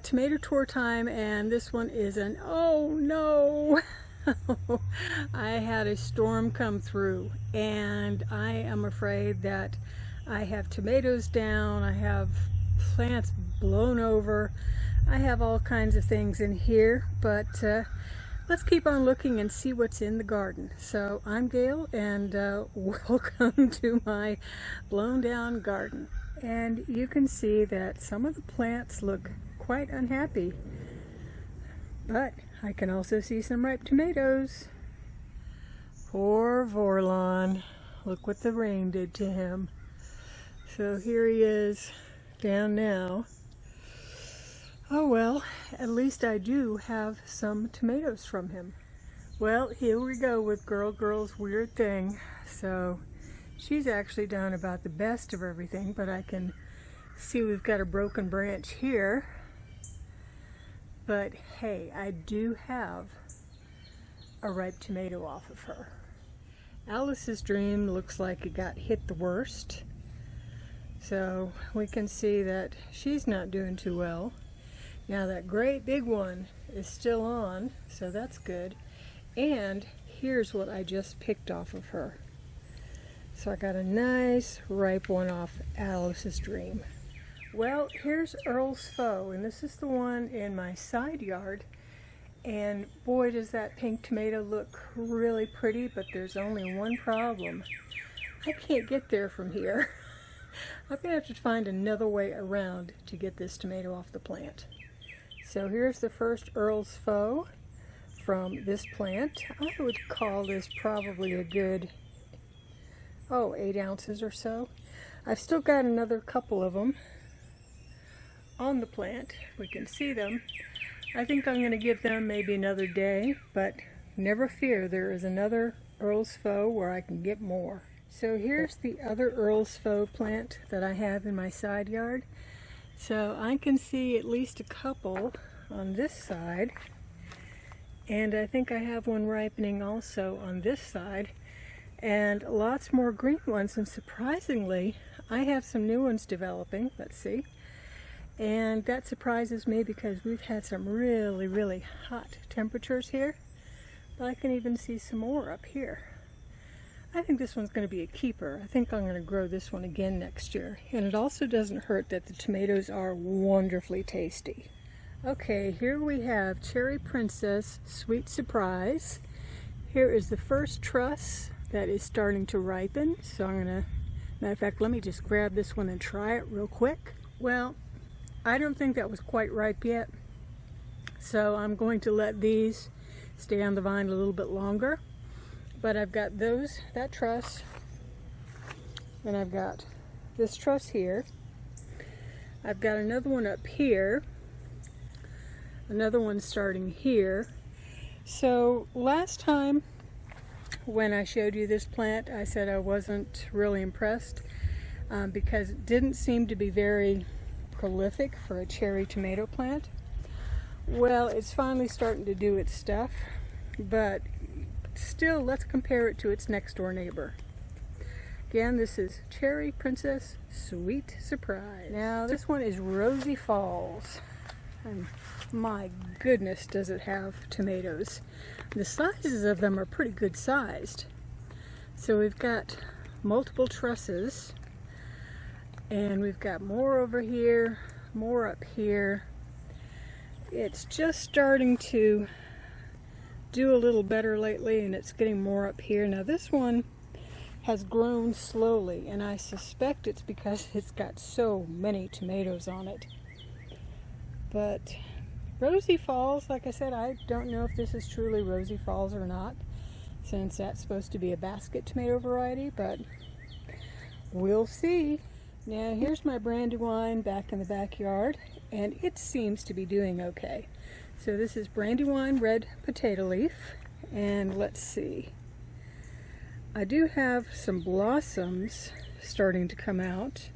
Tomato tour time, and this one is an oh no. I had a storm come through, and I am afraid that I have tomatoes down, I have plants blown over, I have all kinds of things in here, but let's keep on looking and see what's in the garden. So I'm Gail, and welcome to my blown down garden. And you can see that some of the plants look quite unhappy, but I can also see some ripe tomatoes. Poor Vorlon, look what the rain did to him. So here he is down now. Oh well, at least I do have some tomatoes from him. Well, here we go with Girl's weird thing. So she's actually done about the best of everything, but I can see we've got a broken branch here. But hey, I do have a ripe tomato off of her. Alice's dream looks like it got hit the worst. So we can see that she's not doing too well. Now that great big one is still on, so that's good. And here's what I just picked off of her. So I got a nice ripe one off Alice's dream. Well, here's Earl's Foe, and this is the one in my side yard. And boy, does that pink tomato look really pretty, but there's only one problem. I can't get there from here. I'm gonna have to find another way around to get this tomato off the plant. So here's the first Earl's Foe from this plant. I would call this probably a good, 8 ounces or so. I've still got another couple of them on the plant. We can see them. I think I'm going to give them maybe another day, but never fear, there is another Earl's Foe where I can get more. So here's the other Earl's Foe plant that I have in my side yard. So I can see at least a couple on this side, and I think I have one ripening also on this side, and lots more green ones, and surprisingly I have some new ones developing. Let's see. And that surprises me because we've had some really hot temperatures here, but I can even see some more up here. I think this one's going to be a keeper. I think I'm going to grow this one again next year. And it also doesn't hurt that the tomatoes are wonderfully tasty. Okay, here we have Cherry Princess Sweet Surprise. Here is the first truss that is starting to ripen. So I'm going to, matter of fact, let me just grab this one and try it real quick. Well, I don't think that was quite ripe yet, so I'm going to let these stay on the vine a little bit longer. But I've got that truss, and I've got this truss here. I've got another one up here, another one starting here. So last time when I showed you this plant, I said I wasn't really impressed because it didn't seem to be very prolific for a cherry tomato plant. Well, it's finally starting to do its stuff, but still, let's compare it to its next door neighbor. Again, this is Cherry Princess Sweet Surprise. Now this one is Rosy Falls, and my goodness does it have tomatoes. The sizes of them are pretty good sized. So we've got multiple trusses, and we've got more over here, more up here. It's just starting to do a little better lately, and it's getting more up here. Now this one has grown slowly, and I suspect it's because it's got so many tomatoes on it. But Rosy Falls, like I said, I don't know if this is truly Rosy Falls or not, since that's supposed to be a basket tomato variety, but we'll see. Now here's my Brandywine back in the backyard, and it seems to be doing okay. So this is Brandywine Red Potato Leaf, and let's see. I do have some blossoms starting to come out,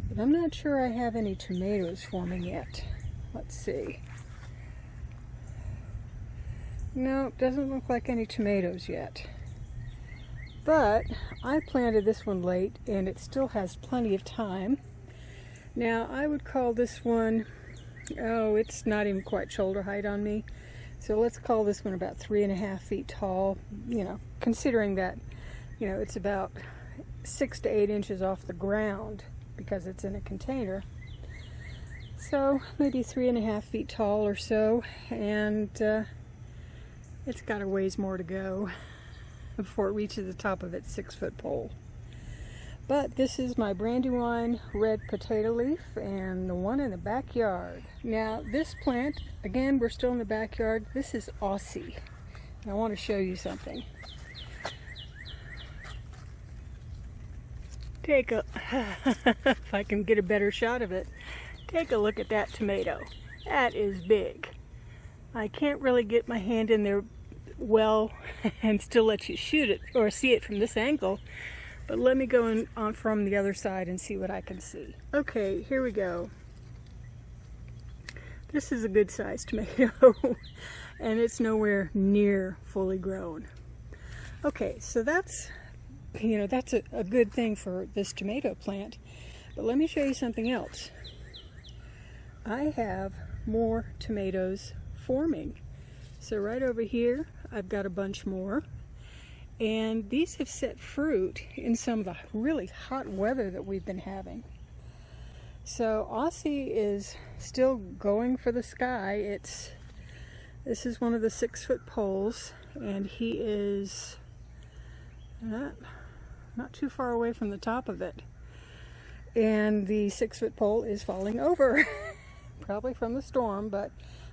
but I'm not sure I have any tomatoes forming yet. Let's see. No, doesn't look like any tomatoes yet. But I planted this one late, and it still has plenty of time. Now I would call this one oh, it's not even quite shoulder height on me. So let's call this one about 3.5 feet tall, you know, considering that, you know, it's about 6 to 8 inches off the ground because it's in a container. So maybe 3.5 feet tall or so, and it's got a ways more to go before it reaches the top of its 6-foot pole. But this is my Brandywine red potato leaf and the one in the backyard. Now this plant, again, we're still in the backyard. This is Aussie. And I want to show you something. Take a, if I can get a better shot of it, take a look at that tomato. That is big. I can't really get my hand in there well and still let you shoot it or see it from this angle. But let me go on from the other side and see what I can see. Okay, here we go. This is a good sized tomato and it's nowhere near fully grown. Okay, so that's, you know, that's a good thing for this tomato plant. But let me show you something else. I have more tomatoes forming. So right over here, I've got a bunch more. And these have set fruit in some of the really hot weather that we've been having. So Aussie is still going for the sky. This is one of the 6-foot poles, and he is not too far away from the top of it. And the 6-foot pole is falling over, probably from the storm, but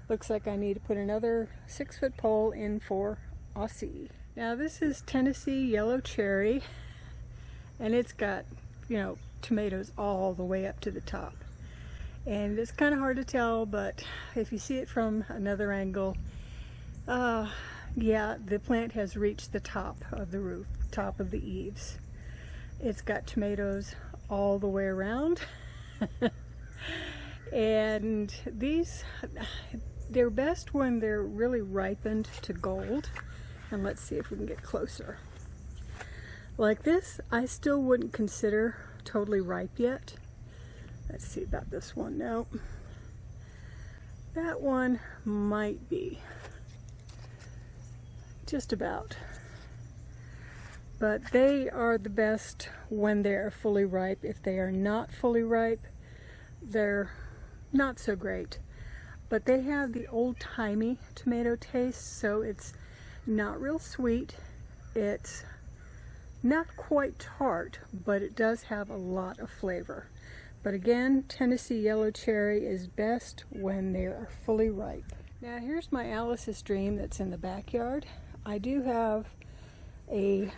looks like I need to put another 6-foot pole in for Aussie. Now this is Tennessee yellow cherry, and it's got, you know, tomatoes all the way up to the top. And it's kind of hard to tell, but if you see it from another angle, yeah, the plant has reached the top of the roof, top of the eaves. It's got tomatoes all the way around. And these, they're best when they're really ripened to gold. And let's see if we can get closer. Like this, I still wouldn't consider totally ripe yet. Let's see about this one. Nope. That one might be. Just about. But they are the best when they're fully ripe. If they are not fully ripe, they're not so great. But they have the old-timey tomato taste, so it's not real sweet. It's not quite tart, but it does have a lot of flavor. But again, Tennessee yellow cherry is best when they are fully ripe. Now here's my Alice's Dream that's in the backyard. I do have a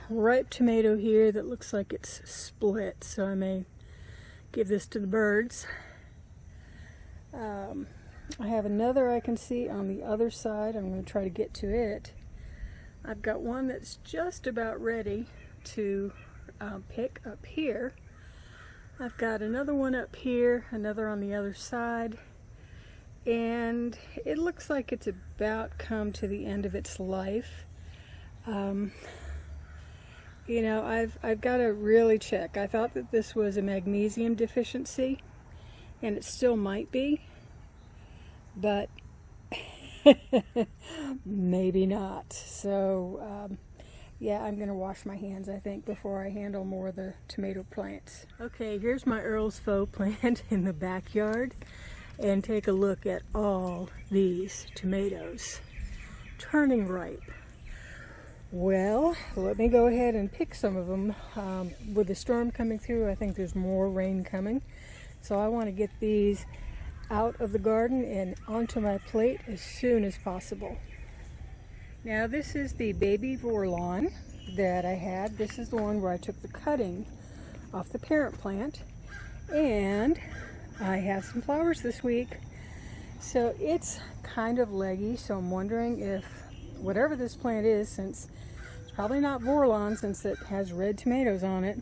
ripe tomato here that looks like it's split, so I may give this to the birds. I have another I can see on the other side. I'm going to try to get to it. I've got one that's just about ready to pick up here. I've got another one up here, another on the other side, and it looks like it's about come to the end of its life. You know, I've got to really check. I thought that this was a magnesium deficiency, and it still might be, but maybe not. So yeah, I'm gonna wash my hands, I think, before I handle more of the tomato plants. Okay, here's my Earl's Faux plant in the backyard, and take a look at all these tomatoes turning ripe. Well, let me go ahead and pick some of them. With the storm coming through, I think there's more rain coming, so I want to get these out of the garden and onto my plate as soon as possible. Now this is the baby Vorlon that I had. This is the one where I took the cutting off the parent plant, and I have some flowers this week. So it's kind of leggy, so I'm wondering if whatever this plant is, since it's probably not Vorlon since it has red tomatoes on it,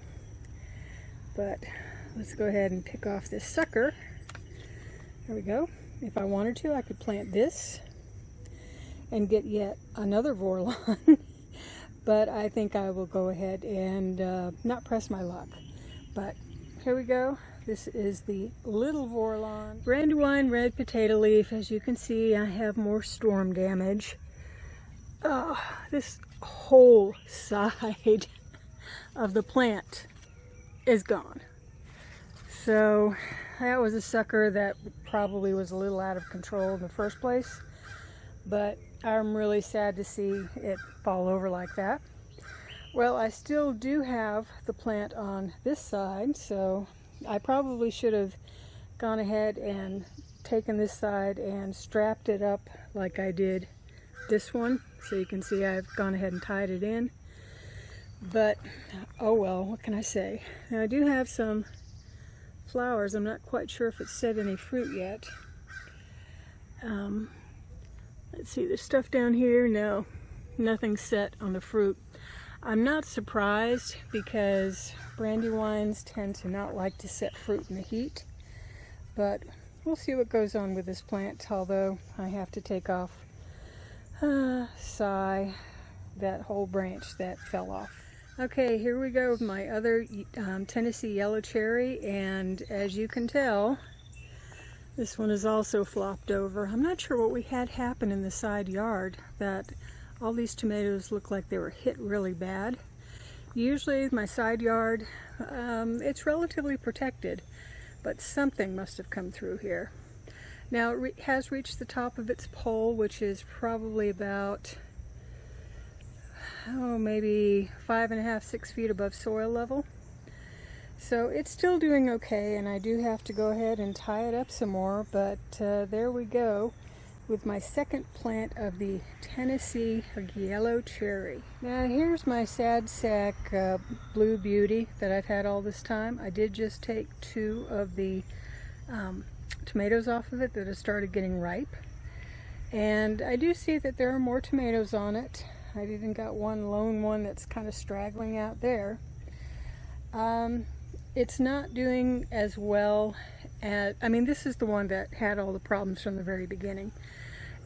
but let's go ahead and pick off this sucker. There we go. If I wanted to, I could plant this and get yet another Vorlon, but I think I will go ahead and not press my luck. But here we go. This is the Little Vorlon. Brandywine red potato leaf. As you can see, I have more storm damage. This whole side of the plant is gone. So that was a sucker that probably was a little out of control in the first place, but I'm really sad to see it fall over like that. Well, I still do have the plant on this side, so I probably should have gone ahead and taken this side and strapped it up like I did this one. So you can see I've gone ahead and tied it in. But, oh well, what can I say? Now I do have some flowers. I'm not quite sure if it's set any fruit yet. Let's see, there's stuff down here. No, nothing's set on the fruit. I'm not surprised because brandywines tend to not like to set fruit in the heat. But we'll see what goes on with this plant, although I have to take off that whole branch that fell off. Okay, here we go with my other Tennessee yellow cherry, and as you can tell, this one is also flopped over. I'm not sure what we had happen in the side yard, that all these tomatoes look like they were hit really bad. Usually my side yard, it's relatively protected, but something must have come through here. Now it has reached the top of its pole, which is probably about, maybe 5.5, 6 feet above soil level. So it's still doing okay, and I do have to go ahead and tie it up some more, but there we go with my second plant of the Tennessee yellow cherry. Now here's my sad sack blue beauty that I've had all this time. I did just take 2 of the tomatoes off of it that have started getting ripe, and I do see that there are more tomatoes on it. I've even got one lone one that's kind of straggling out there. It's not doing as well as, this is the one that had all the problems from the very beginning.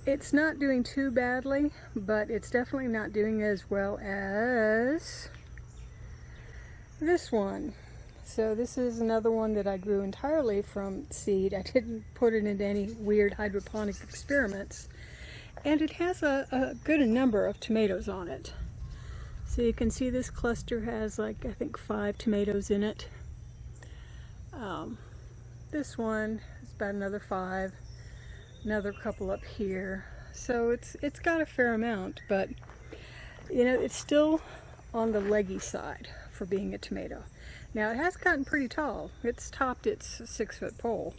It's not doing too badly, but it's definitely not doing as well as this one. So this is another one that I grew entirely from seed. I didn't put it into any weird hydroponic experiments. And it has a good number of tomatoes on it. So you can see this cluster has like, I think 5 tomatoes in it. This one is about another 5. Another couple up here. So it's got a fair amount, but you know, it's still on the leggy side for being a tomato. Now it has gotten pretty tall. It's topped its 6-foot pole.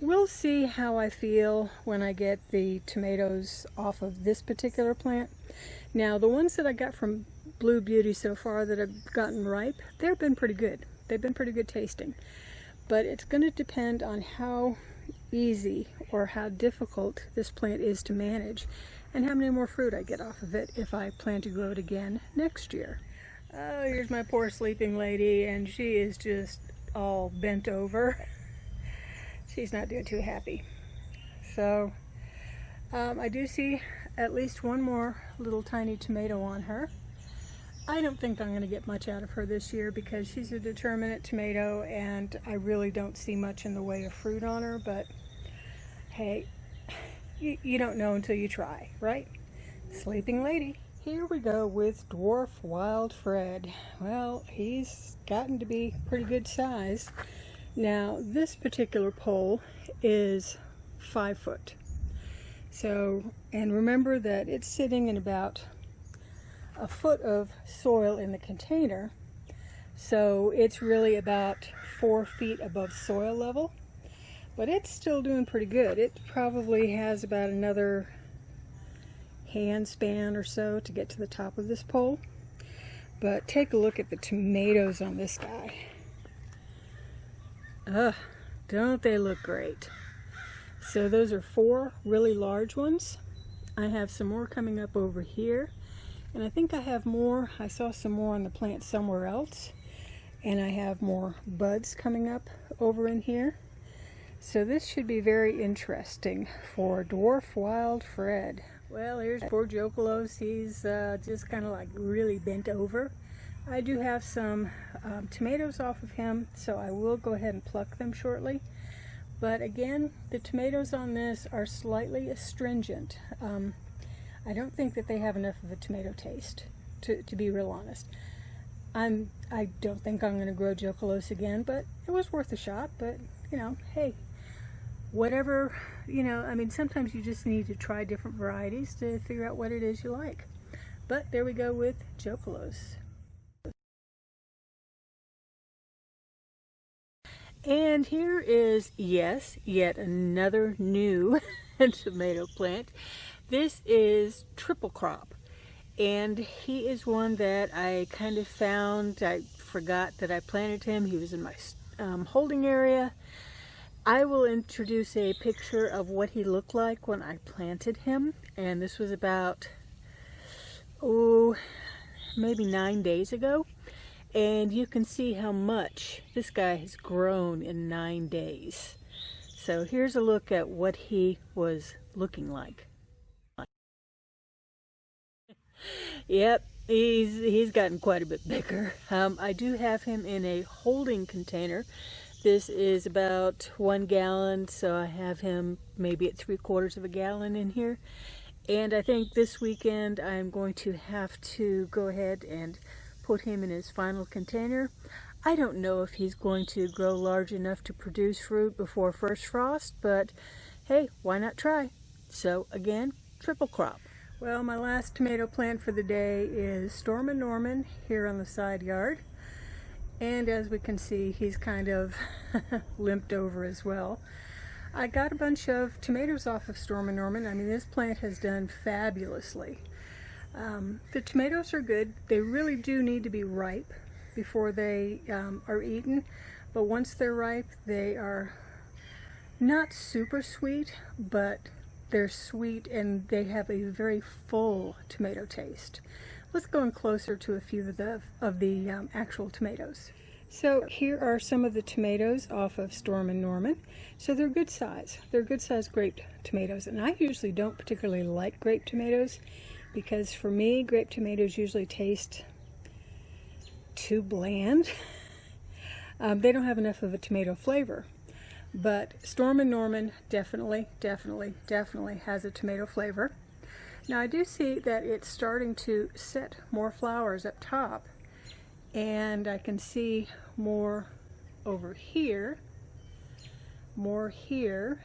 We'll see how I feel when I get the tomatoes off of this particular plant. Now the ones that I got from Blue Beauty so far that have gotten ripe, they've been pretty good. They've been pretty good tasting. But it's going to depend on how easy or how difficult this plant is to manage and how many more fruit I get off of it if I plan to grow it again next year. Oh, here's my poor sleeping lady, and she is just all bent over. She's not doing too happy. So I do see at least one more little tiny tomato on her. I don't think I'm going to get much out of her this year because she's a determinate tomato and I really don't see much in the way of fruit on her, but hey, you don't know until you try, right? Sleeping lady. Here we go with Dwarf Wild Fred. Well, he's gotten to be pretty good size. Now, this particular pole is 5 foot. So, and remember that it's sitting in about a foot of soil in the container. So it's really about 4 feet above soil level. But it's still doing pretty good. It probably has about another hand span or so to get to the top of this pole. But take a look at the tomatoes on this guy. Don't they look great? So those are 4 really large ones. I have some more coming up over here. And I think I have more. I saw some more on the plant somewhere else. And I have more buds coming up over in here. So this should be very interesting for Dwarf Wild Fred. Well, here's poor Jokelos. He's just kind of like really bent over. I do have some tomatoes off of him, so I will go ahead and pluck them shortly. But again, the tomatoes on this are slightly astringent. I don't think that they have enough of a tomato taste, to be real honest. I don't think I'm going to grow Jocolos again, but it was worth a shot. But, you know, hey, whatever, you know, I mean, sometimes you just need to try different varieties to figure out what it is you like. But there we go with Jocolos. And here is, yes, yet another new tomato plant. This is triple crop, and he is one that I kind of found. I forgot that I planted him. He was in my holding area. I will introduce a picture of what he looked like when I planted him, and this was about, maybe 9 days ago. And you can see how much this guy has grown in 9 days. So here's a look at what he was looking like. Yep, he's gotten quite a bit bigger. I do have him in a holding container. This is about 1 gallon, so I have him maybe at 3/4 of a gallon in here. And I think this weekend I'm going to have to go ahead and put him in his final container. I don't know if he's going to grow large enough to produce fruit before first frost, but hey, why not try? So again, triple crop. Well, my last tomato plant for the day is Storm and Norman here on the side yard. And as we can see, he's kind of limped over as well. I got a bunch of tomatoes off of Storm and Norman. I mean, this plant has done fabulously. The tomatoes are good. They really do need to be ripe before they are eaten, but once they're ripe, they are not super sweet, but they're sweet and they have a very full tomato taste. Let's go in closer to a few of the actual tomatoes. So here are some of the tomatoes off of Storm and Norman. So they're good size. They're good size grape tomatoes, and I usually don't particularly like grape tomatoes, because for me, grape tomatoes usually taste too bland. They don't have enough of a tomato flavor. But Storm and Norman definitely has a tomato flavor. Now I do see that it's starting to set more flowers up top, and I can see more over here, more here.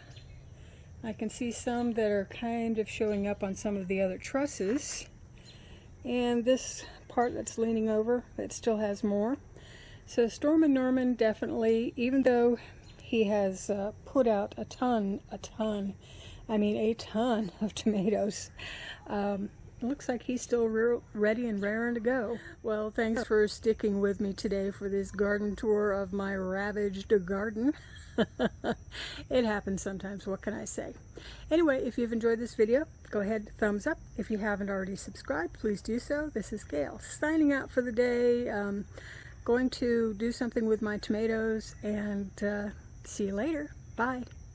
I can see some that are kind of showing up on some of the other trusses, and this part that's leaning over, it still has more. So Storm and Norman definitely, even though he has put out a ton of tomatoes, it looks like he's still ready and raring to go. Well, thanks for sticking with me today for this garden tour of my ravaged garden. It happens sometimes, what can I say? Anyway, if you've enjoyed this video, go ahead, thumbs up. If you haven't already subscribed, please do so. This is Gail, signing out for the day. Going to do something with my tomatoes, and see you later. Bye.